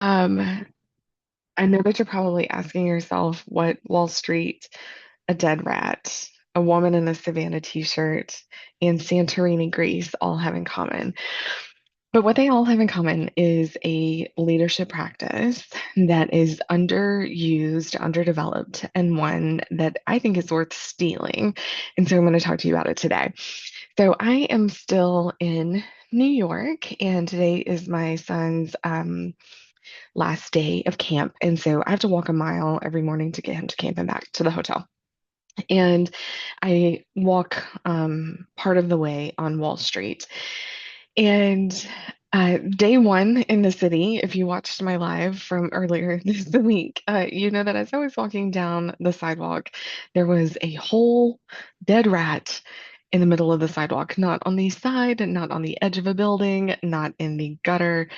Um, I know that you're probably asking yourself what Wall Street, a dead rat, a woman in a Savannah t-shirt, and Santorini, Greece all have in common. But what they all have in common is a leadership practice that is underused, underdeveloped, and one that I think is worth stealing. And so I'm going to talk to you about it today. So I am still in New York, and today is my son's last day of camp. And so I have to walk a mile every morning to get him to camp and back to the hotel. And I walk part of the way on Wall Street. And day one in the city, if you watched my live from earlier this week, you know that as I was walking down the sidewalk, there was a whole dead rat in the middle of the sidewalk, not on the side, not on the edge of a building, not in the gutter,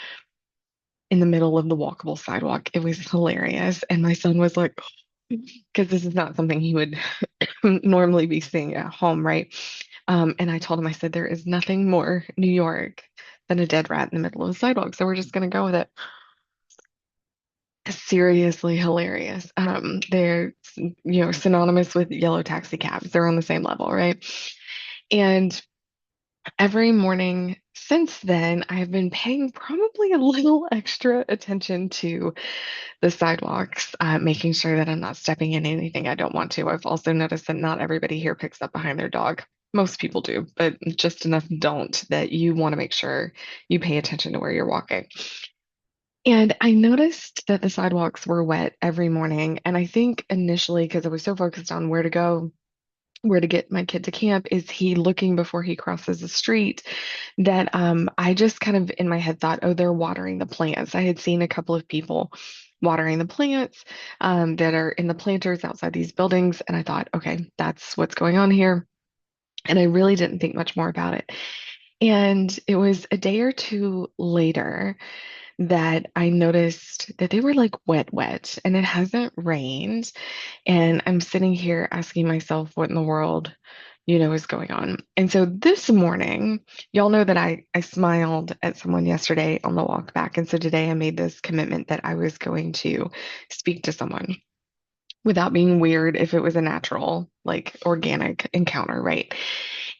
in the middle of the walkable sidewalk. It was hilarious. And my son was like, because this is not something he would normally be seeing at home, right? And I told him, I said, there is nothing more New York than a dead rat in the middle of the sidewalk. So we're just going to go with it. Seriously hilarious. They're, synonymous with yellow taxi cabs. They're on the same level, right? And every morning since then, I have been paying probably a little extra attention to the sidewalks, making sure that I'm not stepping in anything I don't want to. I've also noticed that not everybody here picks up behind their dog. Most people do, but just enough don't that you want to make sure you pay attention to where you're walking. And I noticed that the sidewalks were wet every morning. And I think initially, because I was so focused on where to go, where to get my kid to camp, is he looking before he crosses the street, that I just kind of in my head thought, oh, they're watering the plants. I had seen a couple of people watering the plants that are in the planters outside these buildings, and I thought, okay, that's what's going on here. And I really didn't think much more about it. And it was a day or two later that I noticed that they were like wet, wet, and it hasn't rained. And I'm sitting here asking myself, what in the world, is going on? And so this morning, y'all know that I smiled at someone yesterday on the walk back. And so today I made this commitment that I was going to speak to someone without being weird if it was a natural, like organic encounter, right?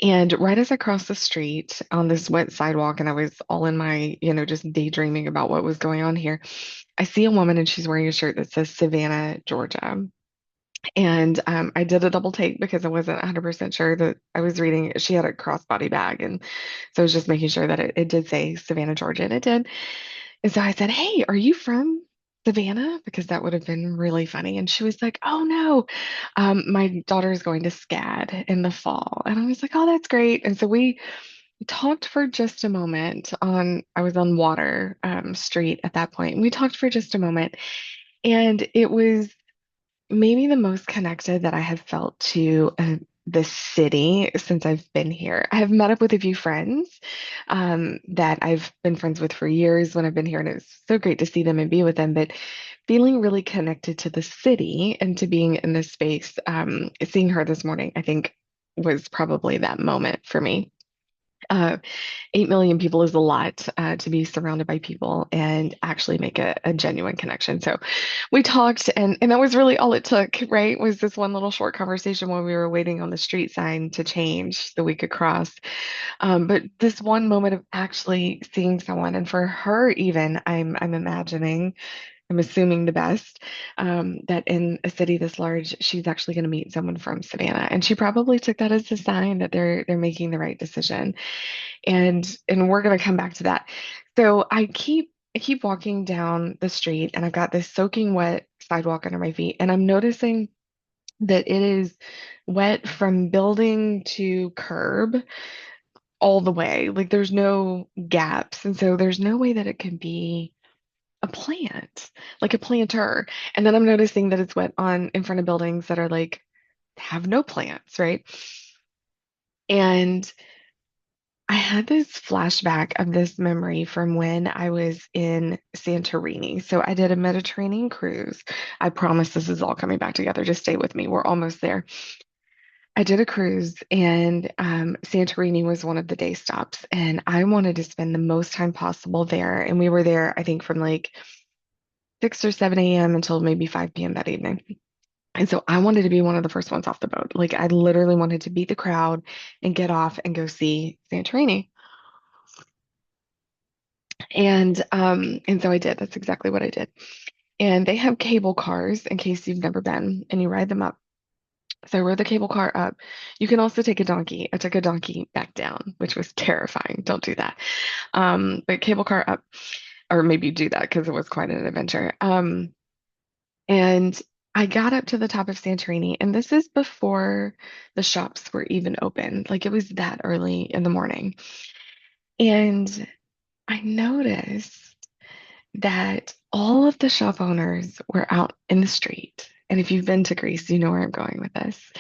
And right as I crossed the street on this wet sidewalk, and I was all in my, just daydreaming about what was going on here, I see a woman and she's wearing a shirt that says Savannah, Georgia. And I did a double take because I wasn't 100% sure that I was reading. She had a crossbody bag. And so I was just making sure that it did say Savannah, Georgia, and it did. And so I said, hey, are you from Savannah? Because that would have been really funny. And she was like, oh no, my daughter is going to SCAD in the fall. And I was like, oh, that's great. And so we talked for just a moment I was on Water Street at that point. We talked for just a moment. And it was maybe the most connected that I have felt to the city since I've been here. I have met up with a few friends that I've been friends with for years when I've been here, and it's so great to see them and be with them. But feeling really connected to the city and to being in this space, seeing her this morning, I think was probably that moment for me. Uh, 8 million people is a lot to be surrounded by people and actually make a genuine connection. So we talked, and that was really all it took, right? Was this one little short conversation when we were waiting on the street sign to change so we could cross. But this one moment of actually seeing someone, and for her even, I'm imagining. I'm assuming the best, that in a city this large, she's actually going to meet someone from Savannah, and she probably took that as a sign that they're making the right decision, and we're going to come back to that. So I keep walking down the street and I've got this soaking wet sidewalk under my feet and I'm noticing that it is wet from building to curb all the way. Like there's no gaps. And so there's no way that it can be a plant, like a planter. And then I'm noticing that it's wet on in front of buildings that are like have no plants, right? And I had this flashback of this memory from when I was in Santorini. So I did a Mediterranean cruise. I promise this is all coming back together. Just stay with me. We're almost there. I did a cruise, and Santorini was one of the day stops, and I wanted to spend the most time possible there. And we were there, I think, from like 6 or 7 a.m. until maybe 5 p.m. that evening. And so I wanted to be one of the first ones off the boat. Like I literally wanted to beat the crowd and get off and go see Santorini. And so I did. That's exactly what I did. And they have cable cars in case you've never been, and you ride them up. So I rode the cable car up. You can also take a donkey. I took a donkey back down, which was terrifying. Don't do that. But cable car up, or maybe do that because it was quite an adventure. And I got up to the top of Santorini, and this is before the shops were even open. Like it was that early in the morning. And I noticed that all of the shop owners were out in the street. And if you've been to Greece, you know where I'm going with this.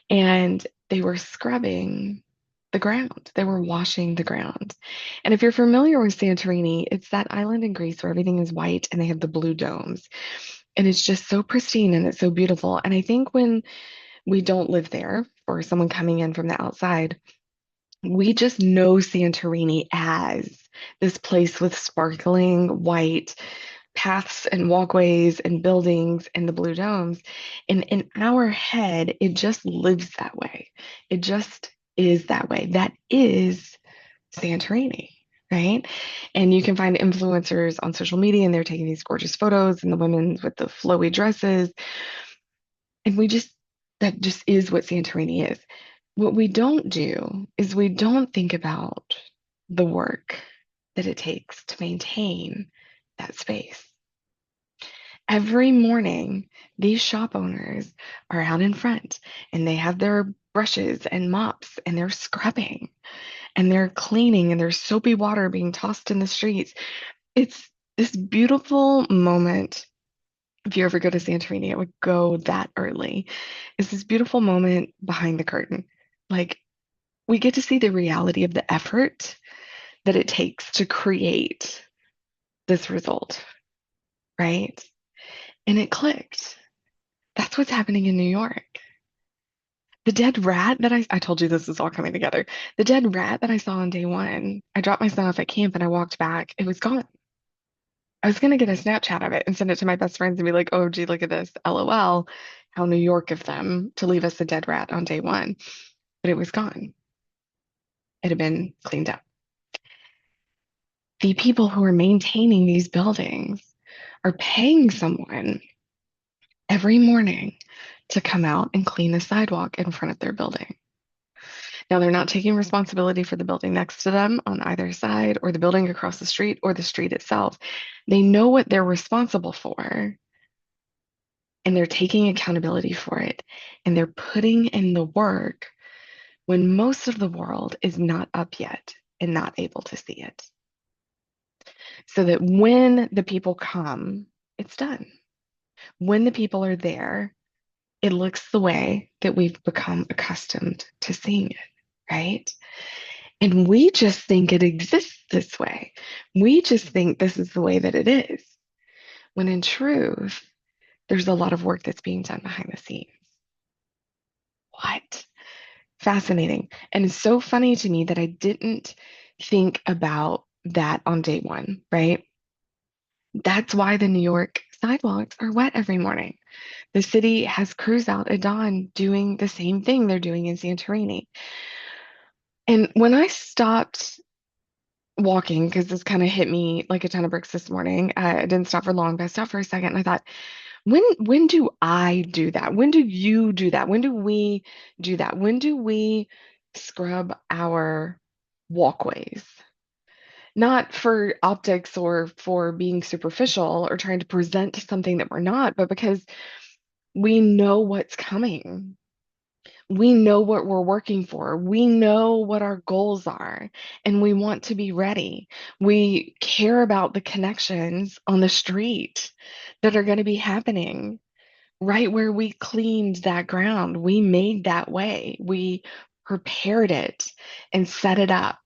And they were scrubbing the ground. They were washing the ground. And if you're familiar with Santorini, it's that island in Greece where everything is white and they have the blue domes. And it's just so pristine and it's so beautiful. And I think when we don't live there, or someone coming in from the outside, we just know Santorini as this place with sparkling white paths and walkways and buildings and the blue domes. And in our head, it just lives that way. It just is that way. That is Santorini, right? And you can find influencers on social media and they're taking these gorgeous photos and the women with the flowy dresses. And that just is what Santorini is. What we don't do is we don't think about the work that it takes to maintain that space. Every morning, these shop owners are out in front and they have their brushes and mops and they're scrubbing and they're cleaning and there's soapy water being tossed in the streets. It's this beautiful moment. If you ever go to Santorini, it would go that early. It's this beautiful moment behind the curtain. Like we get to see the reality of the effort that it takes to create this result, right? And it clicked. That's what's happening in New York. The dead rat that I told you this is all coming together. The dead rat that I saw on day one, I dropped my son off at camp and I walked back. It was gone. I was gonna get a Snapchat of it and send it to my best friends and be like, oh, gee, look at this. LOL. How New York of them to leave us a dead rat on day one. But it was gone. It had been cleaned up. The people who are maintaining these buildings are paying someone every morning to come out and clean the sidewalk in front of their building. Now, they're not taking responsibility for the building next to them on either side, or the building across the street, or the street itself. They know what they're responsible for, and they're taking accountability for it, and they're putting in the work when most of the world is not up yet and not able to see it. So that when the people come, it's done. When the people are there, it looks the way that we've become accustomed to seeing it, right? And we just think it exists this way. We just think this is the way that it is. When in truth, there's a lot of work that's being done behind the scenes. What? Fascinating. And it's so funny to me that I didn't think about that on day one, right? That's why the New York sidewalks are wet every morning. The city has crews out at dawn doing the same thing they're doing in Santorini. And when I stopped walking, because this kind of hit me like a ton of bricks this morning, I didn't stop for long, but I stopped for a second and I thought, when do I do that? When do you do that? When do we do that? When do we scrub our walkways? Not for optics or for being superficial or trying to present something that we're not, but because we know what's coming. We know what we're working for. We know what our goals are, and we want to be ready. We care about the connections on the street that are going to be happening right where we cleaned that ground. We made that way. We prepared it and set it up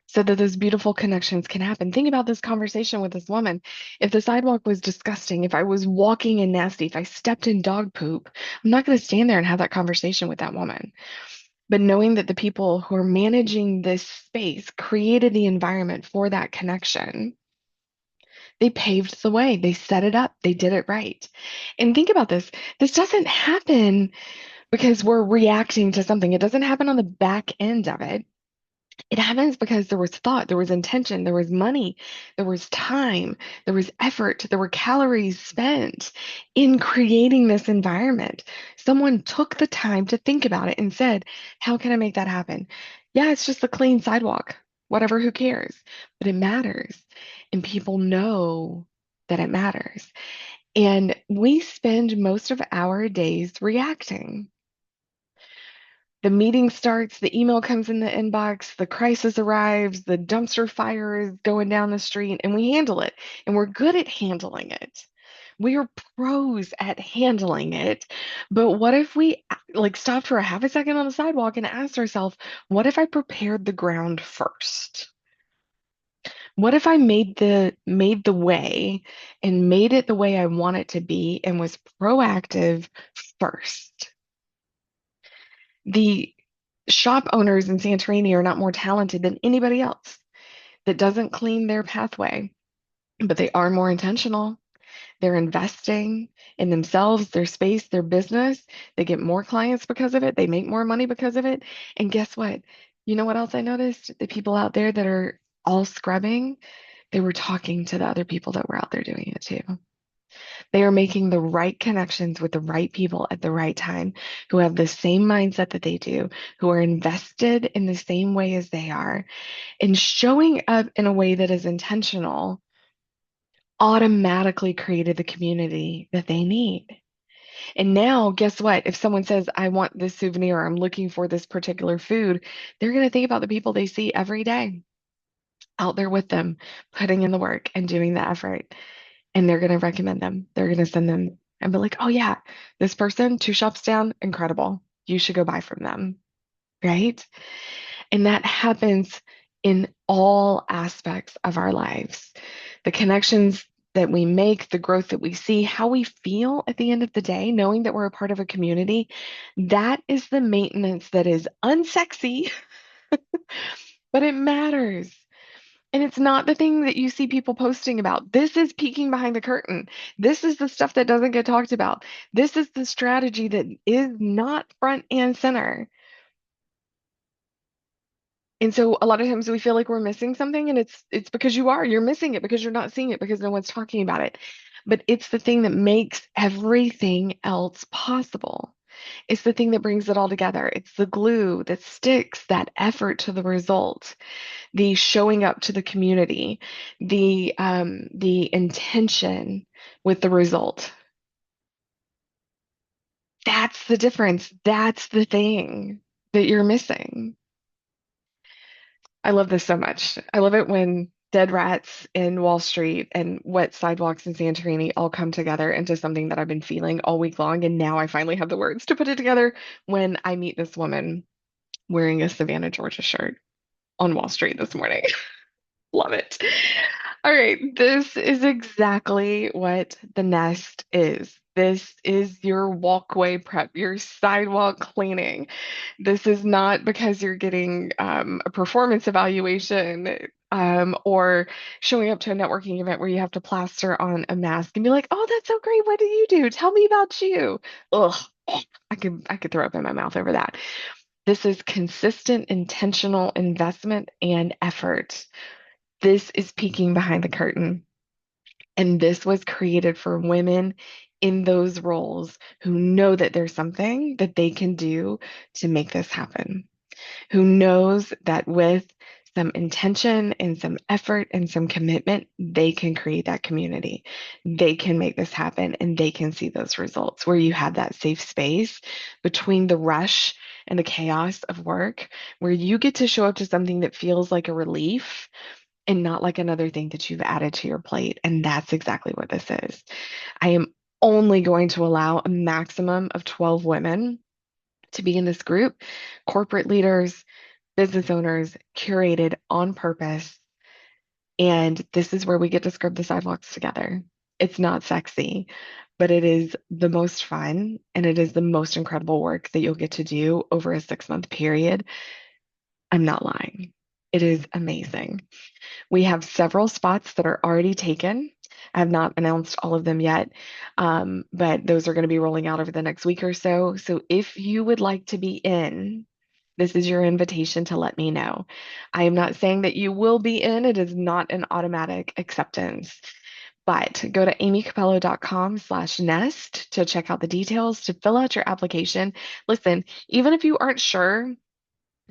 so that those beautiful connections can happen. Think about this conversation with this woman. If the sidewalk was disgusting, if I was walking in nasty, if I stepped in dog poop, I'm not going to stand there and have that conversation with that woman. But knowing that the people who are managing this space created the environment for that connection, They paved the way. They set it up. They did it right. And think about this. This doesn't happen because we're reacting to something. It doesn't happen on the back end of it. It happens because there was thought, there was intention, there was money, there was time, there was effort, there were calories spent in creating this environment. Someone took the time to think about it and said, how can I make that happen? Yeah, it's just a clean sidewalk, whatever, who cares? But it matters. And people know that it matters. And we spend most of our days reacting. The meeting starts, the email comes in the inbox, the crisis arrives, the dumpster fire is going down the street, and we handle it. And we're good at handling it. We are pros at handling it. But what if we like stopped for a half a second on the sidewalk and asked ourselves, what if I prepared the ground first? What if I made the way and made it the way I want it to be and was proactive first? The shop owners in Santorini are not more talented than anybody else that doesn't clean their pathway, but they are more intentional. They're investing in themselves, their space, their business. They get more clients because of it. They make more money because of it. And guess what? You know what else I noticed? The people out there that are all scrubbing, they were talking to the other people that were out there doing it too. They are making the right connections with the right people at the right time who have the same mindset that they do, who are invested in the same way as they are, and showing up in a way that is intentional automatically created the community that they need. And now, guess what? If someone says, I want this souvenir, I'm looking for this particular food, they're going to think about the people they see every day out there with them, putting in the work and doing the effort. And they're going to recommend them. They're going to send them and be like, oh, yeah, this person, two shops down, incredible. You should go buy from them. Right. And that happens in all aspects of our lives. The connections that we make, the growth that we see, how we feel at the end of the day, knowing that we're a part of a community, that is the maintenance that is unsexy, but it matters. And it's not the thing that you see people posting about. This is peeking behind the curtain. This is the stuff that doesn't get talked about. This is the strategy that is not front and center. And so a lot of times we feel like we're missing something, and it's because you are. You're missing it because you're not seeing it because no one's talking about it. But it's the thing that makes everything else possible. It's the thing that brings it all together. It's the glue that sticks that effort to the result, the showing up to the community, the intention with the result. That's the difference. That's the thing that you're missing. I love this so much. I love it when dead rats in Wall Street and wet sidewalks in Santorini all come together into something that I've been feeling all week long. And now I finally have the words to put it together when I meet this woman wearing a Savannah, Georgia shirt on Wall Street this morning. Love it. All right, this is exactly what the nest is. This is your walkway prep, your sidewalk cleaning. This is not because you're getting a performance evaluation or showing up to a networking event where you have to plaster on a mask and be like, "Oh, that's so great. What do you do? Tell me about you." Ugh, I could throw up in my mouth over that. This is consistent, intentional investment and effort. This is peeking behind the curtain. And this was created for women in those roles who know that there's something that they can do to make this happen, who knows that with some intention and some effort and some commitment, they can create that community. They can make this happen and they can see those results where you have that safe space between the rush and the chaos of work, where you get to show up to something that feels like a relief and not like another thing that you've added to your plate. And that's exactly what this is. I am only going to allow a maximum of 12 women to be in this group, corporate leaders, business owners, curated on purpose. And this is where we get to scrub the sidewalks together. It's not sexy, but it is the most fun and it is the most incredible work that you'll get to do over a 6 month period. I'm not lying. It is amazing. We have several spots that are already taken. I have not announced all of them yet, but those are going to be rolling out over the next week or so. So if you would like to be in, this is your invitation to let me know. I am not saying that you will be in. It is not an automatic acceptance. But go to amycapello.com/nest to check out the details, to fill out your application. Listen, even if you aren't sure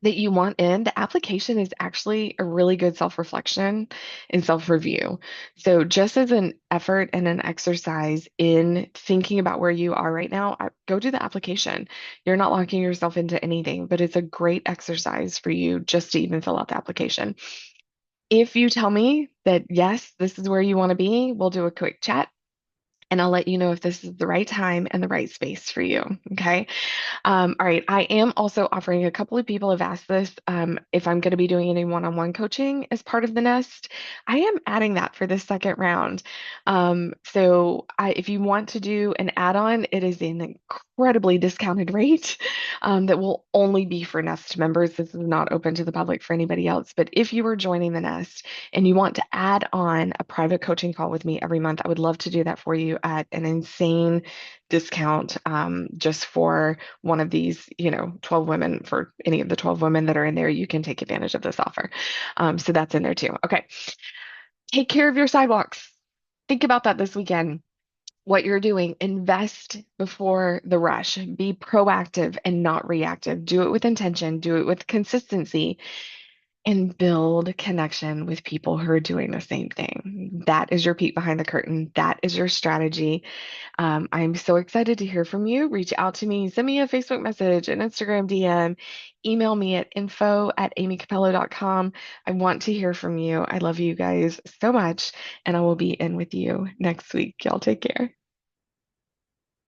that you want in, the application is actually a really good self-reflection and self-review. So just as an effort and an exercise in thinking about where you are right now, go do the application. You're not locking yourself into anything, but it's a great exercise for you just to even fill out the application. If you tell me that yes, this is where you want to be, we'll do a quick chat and I'll let you know if this is the right time and the right space for you. Okay. All right. I am also offering, a couple of people have asked this, if I'm going to be doing any one-on-one coaching as part of the Nest. I am adding that for this second round. If you want to do an add-on, it is an incredibly discounted rate that will only be for Nest members. This is not open to the public for anybody else. But if you are joining the Nest and you want to add on a private coaching call with me every month, I would love to do that for you at an insane discount, just for one of these, 12 women. For any of the 12 women that are in there, you can take advantage of this offer. So that's in there too. Okay. Take care of your sidewalks. Think about that this weekend. What you're doing, invest before the rush. Be proactive and not reactive. Do it with intention, do it with consistency, and build connection with people who are doing the same thing. That is your peek behind the curtain. That is your strategy. I'm so excited to hear from you. Reach out to me, send me a Facebook message, an Instagram DM, email me at info@amycapello.com. I want to hear from you. I love you guys so much, and I will be in with you next week. Y'all take care.